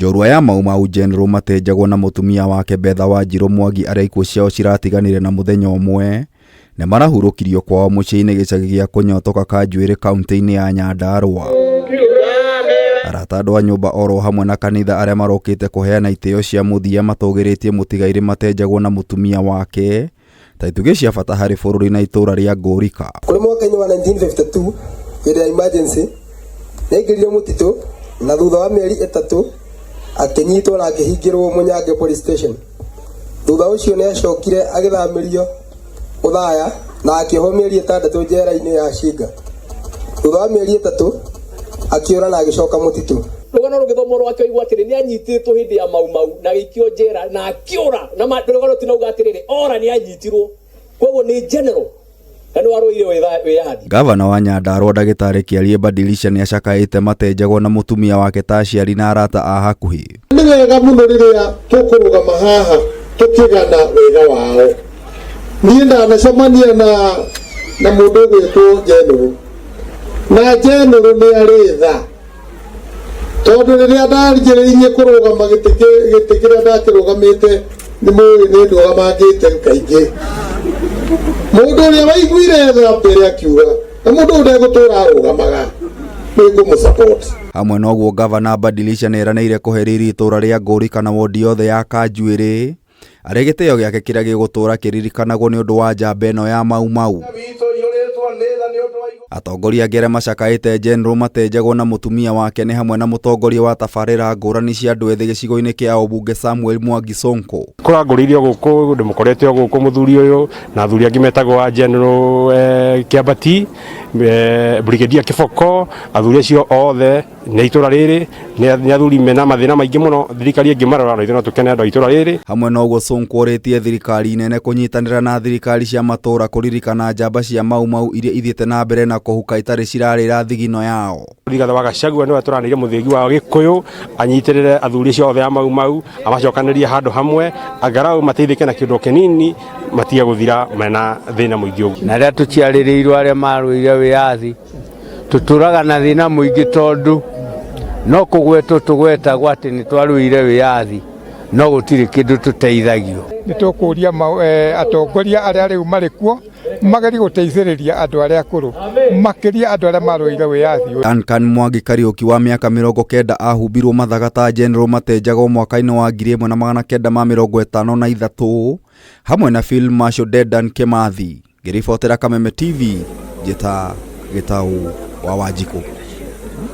Njorua ya Mau Mau General Matejagwo na mutumia wake Betha Wanjiru Mwangi aria ikuo ciao ciratiganire na muthenya umwe ne marahurukirio kwao muciĩ-inĩ gĩcagi gĩa Kũnyotoka Kanjuĩrĩ kaunti-inĩ ya Nyandarua. Arata andũ a nyũmba oro hamwe na kanitha aria marokĩte kũheana itĩo cia mũthia matũgĩrĩtie mũtigairĩ Matejagwo na mutumia wake ta itugĩ cia bata harĩ bũrũri na itũra rĩa Ngũrika. Kũrĩ mwaka-inĩ wa 1952 hĩndĩ ya emergency nĩaingĩrire mũtitũ na thutha wa mĩeri 3 akinyitwo na akĩhingĩrwo Mũnyange police station. Thutha ũcio nĩacokire agĩthamĩrio Uthaya na akĩohwo mĩeri 6 njera-inĩ ya Shinga. Thutha wa mĩeri 3 akĩũra na agĩcoka mũtitũ. Rũgano rũgĩthomwo rwake oigwo atĩrĩ nĩanyitĩtwo hĩndĩ ya Mau Mau na gĩikio njera na akĩũra na rũgano tinauga atĩrĩrĩ ora nĩanyitirwo. Koguo nĩ general. Gavana wa Nyandarua Ndagĩtarĩ Kĩarie Badilisha nĩacakaĩte Matejagwo na mutumia wake ta aciari na arata a hakuhĩ. Nĩ wega mũno rĩrĩa tũkũrũgama haha tũkĩgana wega wao. Niĩ ndanacemania na mũndũ ũgwĩtwo General. Na General nĩ arĩ tha. Tondũ rĩrĩa ndarigĩrĩirie kũrũgama gĩtĩ kĩrĩa ndakĩrũgamĩte nĩ ndũgamangĩte kaingĩ. Mũndũ ũrĩa waiguire tha mbere akiuga na mũndũ ũrĩa gũtũra arũgamaga nĩngũmũsupport. Hamwe noguo Gavana Badilisha nĩeranĩire kũhe riri itũra rĩa Ngũrika na wondi yothe ya Kanjuĩrĩ arĩa gĩtĩo gĩake kĩrĩa gĩgũtũra kĩririkanagwo nĩ ũndũ wa njamba ĩno ya Mau Mau. Atongoria angĩ arĩa macakaĩte General Matejagwo na mutumia wake nĩ hamwe na mũtongoria wa tabarĩra ngũrani cia andũ ethĩ gĩcigo-inĩ kĩa Obunge Samuel Mwangi Sonko. Kũrangũrĩirio gũkũ ndĩmũkorete gũkũ mũthuri ũyũ na athuri angĩ metagwo wa General Kĩambati, Brigadier Kĩboko, athuri acio othe nĩ itũra rĩrĩ nĩ athuri mena mathĩna maingĩ mũno thirikari ĩngĩmarora na ithuĩ no tũkene andũ a itũra rĩrĩ. Hamwe noguo Sonko orĩtie thirikari nene kũnyitanĩra na thirikari cia matũra kũririkana njamba cia Mau Mau iria ithiĩte na mbere na kũhuka itarĩ cirarĩra thigino yao. Rigathĩ wa Gachagua nĩwe tũranĩire mũthĩgi wa Gĩkũyũ anyitĩrĩre athuri acio othe a Mau Mau amacokanĩrie handũ hamwe angarau mateithĩke na kĩndũ kĩnini matige gũthira mena thĩna mũingĩ ũguo. Na rĩrĩa tũciarĩrĩirwo arĩa marũire wĩyathi tuturaga na thĩna mũingĩ tondũ no kũgwetwo tũgwetagwo atĩ nĩ twarũire wĩyathi no gũtirĩ kĩndũ tũteithagio. Nĩ tũkũria atongoria arĩa rĩu marĩ kuo mageri gũteithĩrĩria andũ arĩa akũrũ makĩria andũ arĩa marũire wĩyathi. Duncan Mwangi Kariuki wa mĩaka 90 ahumbirwo mathaga ta General Matejagwo mwaka-inĩ wa 1953 hamwe na Field Marshal Dedan Kimathi. Ngĩribotera Kameme TV, Njĩta Gĩtaũ wa Wanjikũ.